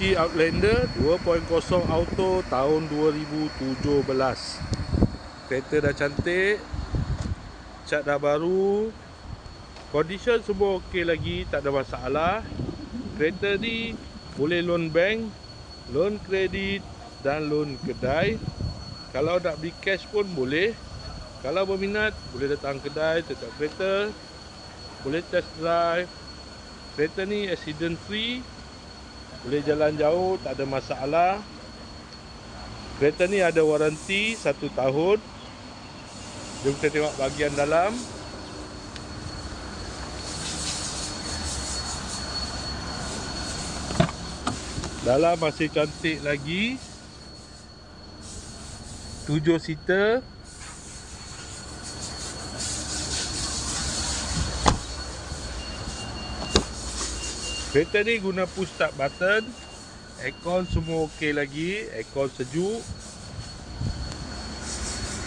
Mitsubishi Outlander 2.0 auto tahun 2017. Kereta dah cantik, cat dah baru, condition semua okey lagi, tak ada masalah. Kereta ni boleh loan bank, loan kredit dan loan kedai. Kalau nak beli cash pun boleh. Kalau berminat boleh datang kedai, tengok kereta, boleh test drive. Kereta ni accident free, boleh jalan jauh, tak ada masalah. Kereta ni ada waranti 1 tahun. Jom kita tengok bahagian dalam. Dalam masih cantik lagi. 7 seater. Kereta ni guna push start button. Aircon semua okey lagi, aircon sejuk.